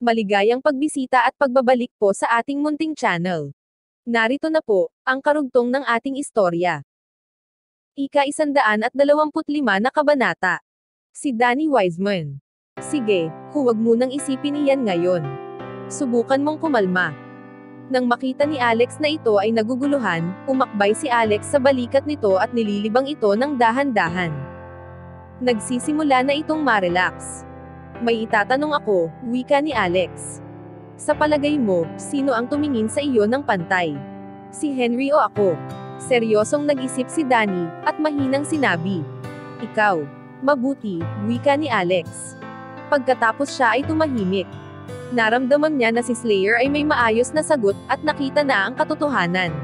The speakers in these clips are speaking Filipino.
Maligayang pagbisita at pagbabalik po sa ating munting channel. Narito na po, ang karugtong ng ating istorya. Ika-125 na kabanata. Si Danny Wiseman. Sige, huwag munang isipin iyan ngayon. Subukan mong kumalma. Nang makita ni Alex na ito ay naguguluhan, umakbay si Alex sa balikat nito at nililibang ito ng dahan-dahan. Nagsisimula na itong ma-relax. May itatanong ako, wika ni Alex. Sa palagay mo, sino ang tumingin sa iyo ng pantay? Si Henry o ako? Seryosong nag-isip si Danny, at mahinang sinabi. Ikaw. Mabuti, wika ni Alex. Pagkatapos siya ay tumahimik. Naramdaman niya na si Slayer ay may maayos na sagot, at nakita na ang katotohanan.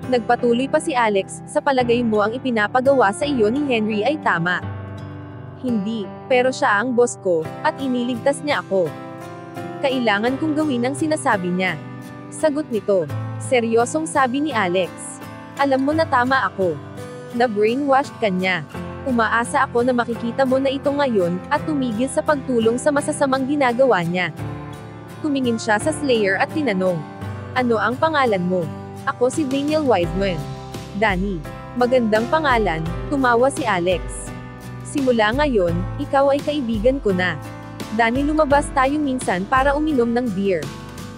Nagpatuloy pa si Alex, sa palagay mo ang ipinapagawa sa iyo ni Henry ay tama? Hindi, pero siya ang boss ko, at iniligtas niya ako. Kailangan kong gawin ang sinasabi niya. Sagot nito. Seryosong sabi ni Alex. Alam mo na tama ako. Na-brainwashed ka niya. Umaasa ako na makikita mo na ito ngayon, at tumigil sa pagtulong sa masasamang ginagawa niya. Tumingin siya sa Slayer at tinanong. Ano ang pangalan mo? Ako si Daniel Wiseman. Danny. Magandang pangalan, tumawa si Alex. Simula ngayon, ikaw ay kaibigan ko na. Danny, lumabas tayo minsan para uminom ng beer.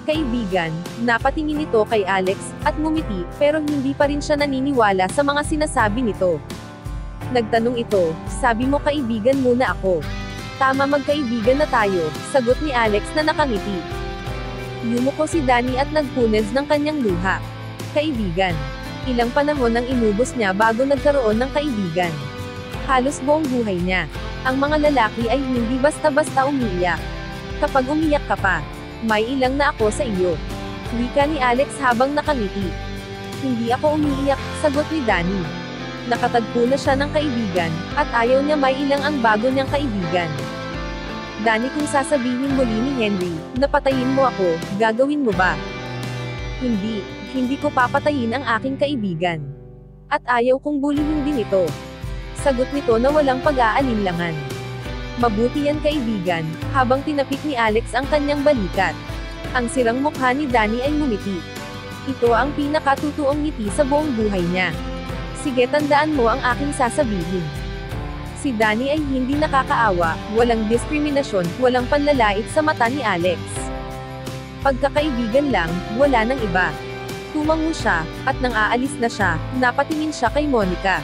Kaibigan, napatingin ito kay Alex, at ngumiti, pero hindi pa rin siya naniniwala sa mga sinasabi nito. Nagtanong ito, sabi mo kaibigan muna ako. Tama, magkaibigan na tayo, sagot ni Alex na nakangiti. Yumuko si Danny at nagpunez ng kanyang luha. Kaibigan. Ilang panahon ang inubos niya bago nagkaroon ng kaibigan. Halos buong buhay niya. Ang mga lalaki ay hindi basta-basta umiiyak. Kapag umiyak ka pa, may ilang na ako sa iyo. Wika ni Alex habang nakangiti. Hindi ako umiiyak, sagot ni Danny. Nakatagpo na siya ng kaibigan, at ayaw niya may ilang ang bago niyang kaibigan. Danny, kung sasabihin muli ni Henry, na patayin mo ako, gagawin mo ba? Hindi ko papatayin ang aking kaibigan. At ayaw kong bulihin din ito. Sagot nito na walang pag-aalinlangan. Mabuti yan kaibigan, habang tinapik ni Alex ang kanyang balikat. Ang sirang mukha ni Danny ay ngumiti. Ito ang pinakatutuong ngiti sa buong buhay niya. Sige, tandaan mo ang aking sasabihin. Si Danny ay hindi nakakaawa, walang diskriminasyon, walang panlalait sa mata ni Alex. Pagkakaibigan lang, wala nang iba. Tumango siya, at nang aalis na siya, napatingin siya kay Monica.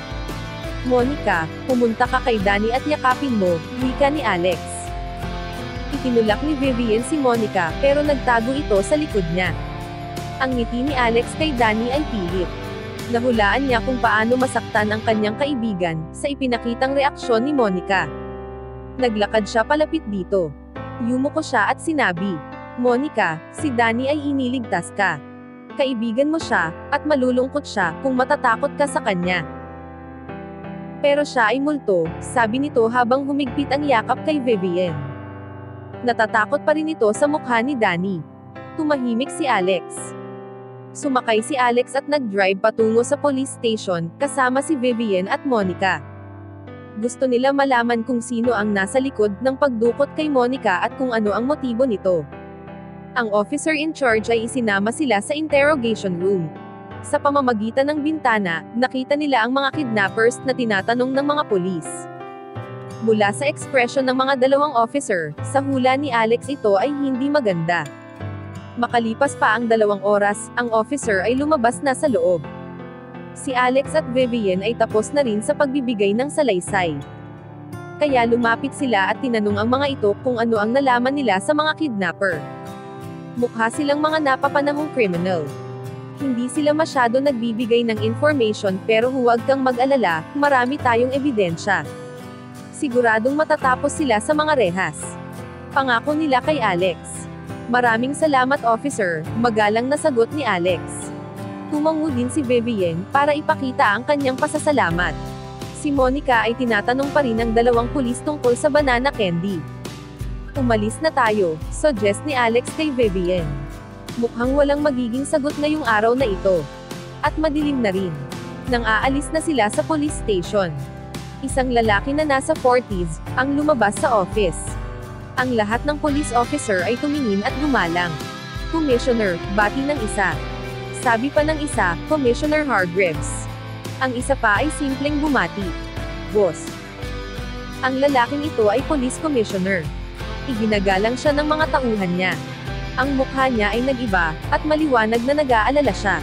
Monica, pumunta ka kay Danny at yakapin mo, wika ni Alex. Itinulak ni Vivian si Monica, pero nagtago ito sa likod niya. Ang ngiti ni Alex kay Danny ay pilit. Nahulaan niya kung paano masaktan ang kanyang kaibigan, sa ipinakitang reaksyon ni Monica. Naglakad siya palapit dito. Yumuko siya at sinabi, Monica, si Danny ay iniligtas ka. Kaibigan mo siya, at malulungkot siya kung matatakot ka sa kanya. Pero siya ay multo, sabi nito habang humigpit ang yakap kay Vivian. Natatakot pa rin ito sa mukha ni Danny. Tumahimik si Alex. Sumakay si Alex at nag-drive patungo sa police station, kasama si Vivian at Monica. Gusto nila malaman kung sino ang nasa likod ng pagdukot kay Monica at kung ano ang motibo nito. Ang officer in charge ay isinama sila sa interrogation room. Sa pamamagitan ng bintana, nakita nila ang mga kidnappers na tinatanong ng mga pulis. Mula sa ekspresyon ng mga dalawang officer, sa hula ni Alex ito ay hindi maganda. Makalipas pa ang 2 oras, ang officer ay lumabas na sa loob. Si Alex at Vivian ay tapos na rin sa pagbibigay ng salaysay. Kaya lumapit sila at tinanong ang mga ito kung ano ang nalaman nila sa mga kidnapper. Mukha silang mga napapanahong criminal. Hindi sila masyado nagbibigay ng information, pero huwag kang mag-alala, marami tayong ebidensya. Siguradong matatapos sila sa mga rehas. Pangako nila kay Alex. Maraming salamat officer, magalang na sagot ni Alex. Tumango din si Vivian, para ipakita ang kanyang pasasalamat. Si Monica ay tinatanong pa rin ng 2 pulis tungkol sa banana candy. Umalis na tayo, suggest ni Alex kay Vivian. Mukhang walang magiging sagot ngayong araw na ito. At madilim na rin. Nang aalis na sila sa police station. Isang lalaki na nasa 40s, ang lumabas sa office. Ang lahat ng police officer ay tumingin at gumalang. Commissioner, bati ng isa. Sabi pa ng isa, Commissioner Hargreaves. Ang isa pa ay simpleng bumati. Boss. Ang lalaking ito ay police commissioner. Iginagalang siya ng mga tauhan niya. Ang mukha niya ay nag-iba, at maliwanag na nag-aalala siya.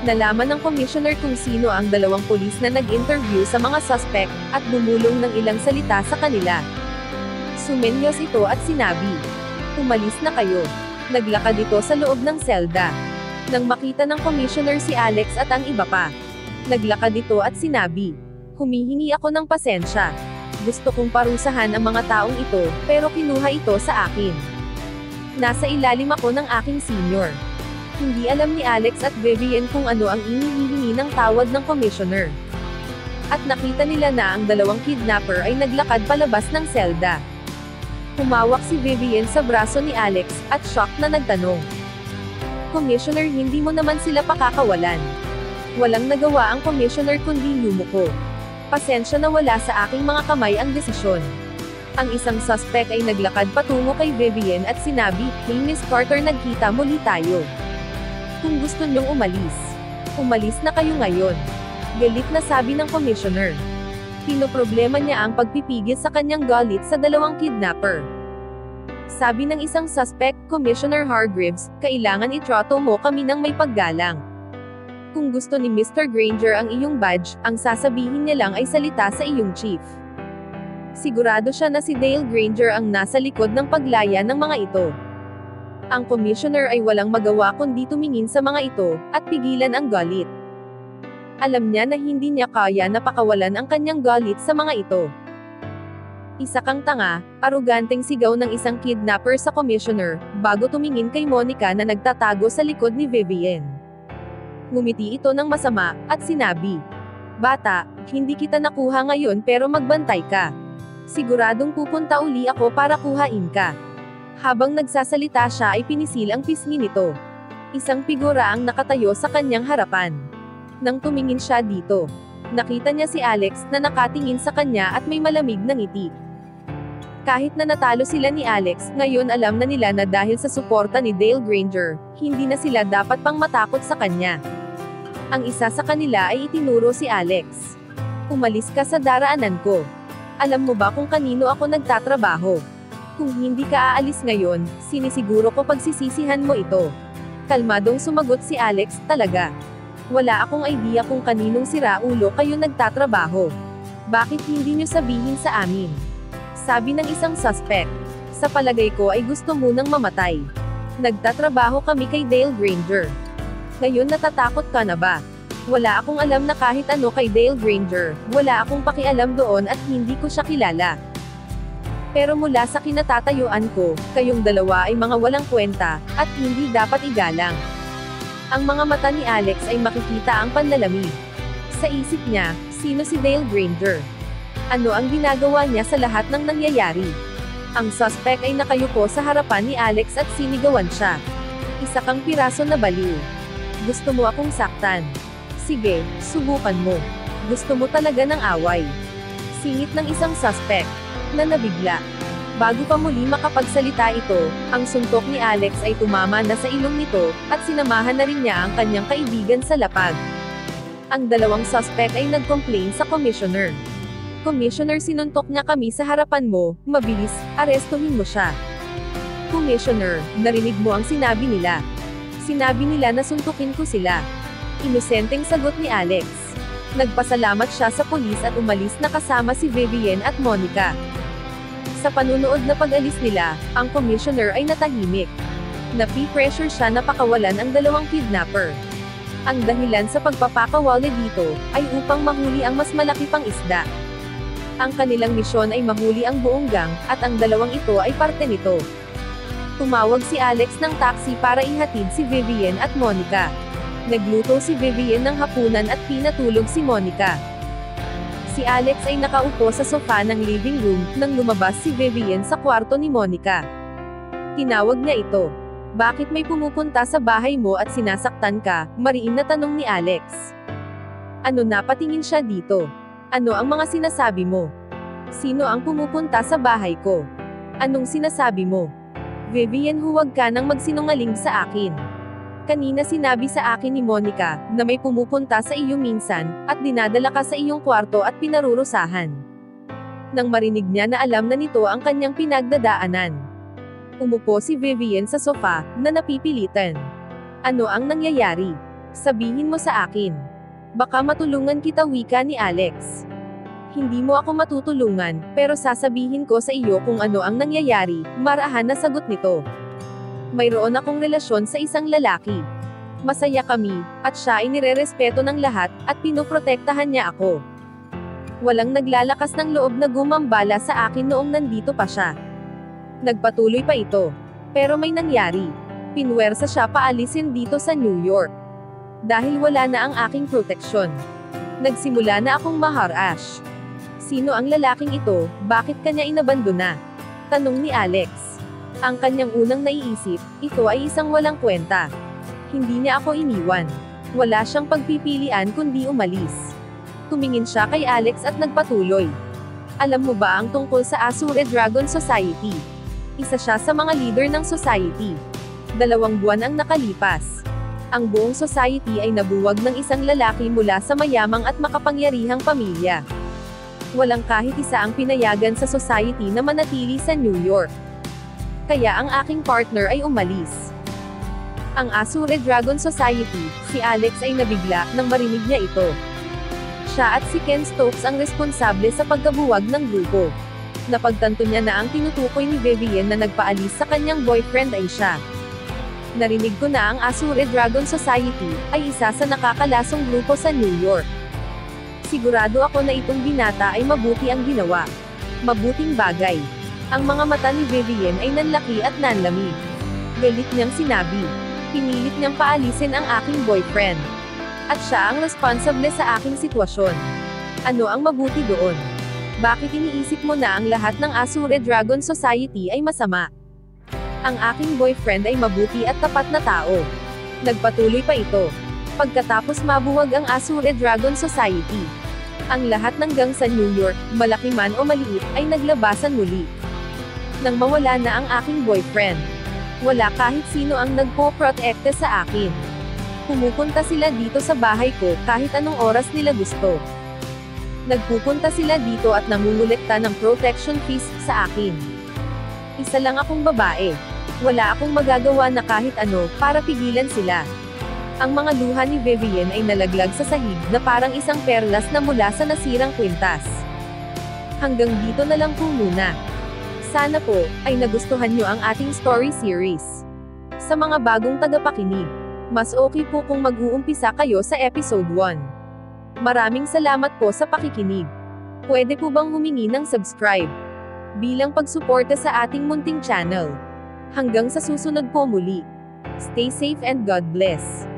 Nalaman ng commissioner kung sino ang dalawang pulis na nag-interview sa mga suspect, at bumulong ng ilang salita sa kanila. Sumenyos ito at sinabi, "Umalis na kayo." Naglakad ito sa loob ng selda. Nang makita ng commissioner si Alex at ang iba pa, naglakad ito at sinabi, "Humihingi ako ng pasensya. Gusto kong parusahan ang mga taong ito, pero kinuha ito sa akin. Nasa ilalim ako ng aking senior." Hindi alam ni Alex at Vivian kung ano ang inihihingi ng tawad ng commissioner. At nakita nila na ang dalawang kidnapper ay naglakad palabas ng selda. Humawak si Vivian sa braso ni Alex, at shocked na nagtanong, "Commissioner, hindi mo naman sila pakakawalan." Walang nagawa ang commissioner kundi yumuko. "Pasensya na wala sa aking mga kamay ang desisyon." Ang isang suspect ay naglakad patungo kay Vivian at sinabi, "Hey Miss Carter, nagkita muli tayo. Kung gusto niyong umalis, umalis na kayo ngayon." Galit na sabi ng commissioner. Pinoproblema niya ang pagpipigil sa kanyang galit sa dalawang kidnapper. Sabi ng isang suspect, "Commissioner Hargreaves, kailangan itrato mo kami ng may paggalang. Kung gusto ni Mr. Granger ang iyong badge, ang sasabihin niya lang ay salita sa iyong chief." Sigurado siya na si Dale Granger ang nasa likod ng paglaya ng mga ito. Ang commissioner ay walang magawa kundi tumingin sa mga ito, at pigilan ang galit. Alam niya na hindi niya kaya na pakawalan ang kanyang galit sa mga ito. "Isa kang tanga," aruganteng sigaw ng isang kidnapper sa commissioner, bago tumingin kay Monica na nagtatago sa likod ni Vivian. Ngumiti ito ng masama, at sinabi, "Bata, hindi kita nakuha ngayon pero magbantay ka. Siguradong pupunta uli ako para kuhain ka." Habang nagsasalita siya ay pinisil ang pisngi nito. Isang figura ang nakatayo sa kanyang harapan. Nang tumingin siya dito, nakita niya si Alex na nakatingin sa kanya at may malamig na ngiti. Kahit na natalo sila ni Alex, ngayon alam na nila na dahil sa suporta ni Dale Granger, hindi na sila dapat pang matakot sa kanya. Ang isa sa kanila ay itinuro si Alex. "Umalis ka sa daraanan ko. Alam mo ba kung kanino ako nagtatrabaho? Kung hindi ka aalis ngayon, sinisiguro ko pagsisisihan mo ito." Kalmadong sumagot si Alex, "Talaga. Wala akong idea kung kaninong siraulo kayo nagtatrabaho. Bakit hindi nyo sabihin sa amin?" Sabi ng isang suspect. "Sa palagay ko ay gusto munang mamatay. Nagtatrabaho kami kay Dale Granger. Ngayon natatakot ka na ba?" "Wala akong alam na kahit ano kay Dale Granger, wala akong pakialam doon at hindi ko siya kilala. Pero mula sa kinatatayuan ko, kayong dalawa ay mga walang kwenta, at hindi dapat igalang." Ang mga mata ni Alex ay makikita ang panlalamig. Sa isip niya, sino si Dale Granger? Ano ang ginagawa niya sa lahat ng nangyayari? Ang suspect ay nakayuko sa harapan ni Alex at sinigawan siya. "Isa kang piraso na baliw. Gusto mo akong saktan? Sige, subukan mo. Gusto mo talaga ng away?" Singit ng isang suspect na nabigla. Bago pa muli makapagsalita ito, ang suntok ni Alex ay tumama na sa ilong nito, at sinamahan na rin niya ang kanyang kaibigan sa lapag. Ang dalawang suspect ay nag-complain sa commissioner. "Commissioner, sinuntok niya kami sa harapan mo, mabilis, arestuhin mo siya." "Commissioner, narinig mo ang sinabi nila. Sinabi nila na suntukin ko sila." Inosenteng sagot ni Alex. Nagpasalamat siya sa pulis at umalis na kasama si Vivian at Monica. Sa panunood na pag-alis nila, ang commissioner ay natahimik. Napi-pressure siya na pakawalan ang dalawang kidnapper. Ang dahilan sa pagpapakawala dito, ay upang mahuli ang mas malaki pang isda. Ang kanilang misyon ay mahuli ang buong gang, at ang dalawang ito ay parte nito. Tumawag si Alex ng taxi para ihatid si Vivian at Monica. Nagluto si Vivian ng hapunan at pinatulog si Monica. Si Alex ay nakaupo sa sofa ng living room, nang lumabas si Vivian sa kwarto ni Monica. Tinawag niya ito. "Bakit may pumupunta sa bahay mo at sinasaktan ka?" mariin na tanong ni Alex. "Ano na, patingin siya dito. Ano ang mga sinasabi mo? Sino ang pumupunta sa bahay ko?" Anong sinasabi mo? Vivian, huwag ka nang magsinungaling sa akin. Kanina sinabi sa akin ni Monica, na may pumupunta sa iyo minsan, at dinadala ka sa iyong kwarto at pinarurusahan. Nang marinig niya na alam na nito ang kanyang pinagdadaanan. Umupo si Vivian sa sofa, na napipilitan. Ano ang nangyayari? Sabihin mo sa akin. Baka matulungan kita, wika ni Alex. Hindi mo ako matutulungan, pero sasabihin ko sa iyo kung ano ang nangyayari, marahan na sagot nito. Mayroon akong relasyon sa isang lalaki. Masaya kami, at siya ay nirerespeto ng lahat, at pinoprotektahan niya ako. Walang naglalakas ng loob na gumambala sa akin noong nandito pa siya. Nagpatuloy pa ito. Pero may nangyari. Pinwersa siya paalisin dito sa New York. Dahil wala na ang aking proteksyon. Nagsimula na akong maharash. Sino ang lalaking ito, bakit kanya inabandona? Tanong ni Alex. Ang kanyang unang naiisip, ito ay isang walang kwenta. Hindi niya ako iniwan. Wala siyang pagpipilian kundi umalis. Tumingin siya kay Alex at nagpatuloy. Alam mo ba ang tungkol sa Azure Dragon Society? Isa siya sa mga leader ng society. 2 buwan ang nakalipas. Ang buong society ay nabuwag ng isang lalaki mula sa mayamang at makapangyarihang pamilya. Walang kahit isa ang pinayagan sa society na manatili sa New York. Kaya ang aking partner ay umalis. Ang Azure Dragon Society, si Alex ay nabigla nang marinig niya ito. Siya at si Ken Stokes ang responsable sa pagkabuwag ng grupo. Napagtanto niya na ang tinutukoy ni Vivian na nagpaalis sa kanyang boyfriend ay siya. Narinig ko na ang Azure Dragon Society ay isa sa nakakalasong grupo sa New York. Sigurado ako na itong binata ay mabuti ang ginawa. Mabuting bagay. Ang mga mata ni Vivian ay nanlaki at nanlamig. Galit niyang sinabi. Pinilit niyang paalisin ang aking boyfriend. At siya ang responsable sa aking sitwasyon. Ano ang mabuti doon? Bakit iniisip mo na ang lahat ng Azure Dragon Society ay masama? Ang aking boyfriend ay mabuti at tapat na tao. Nagpatuloy pa ito. Pagkatapos mabuwag ang Azure Dragon Society, ang lahat ng gang sa New York, malaki man o maliit, ay naglabasan muli. Nang mawala na ang aking boyfriend, wala kahit sino ang nagpo-protekta sa akin. Pumupunta sila dito sa bahay ko kahit anong oras nila gusto. Nagpupunta sila dito at nangungulekta ng protection fees sa akin. Isa lang akong babae. Wala akong magagawa na kahit ano para pigilan sila. Ang mga luha ni Vivian ay nalaglag sa sahig na parang isang perlas na mula sa nasirang kwintas. Hanggang dito na lang po muna. Sana po, ay nagustuhan nyo ang ating story series. Sa mga bagong tagapakinig, mas okay po kung mag-uumpisa kayo sa episode 1. Maraming salamat po sa pakikinig. Pwede po bang humingi ng subscribe? Bilang pagsuporta sa ating munting channel. Hanggang sa susunod po muli. Stay safe and God bless.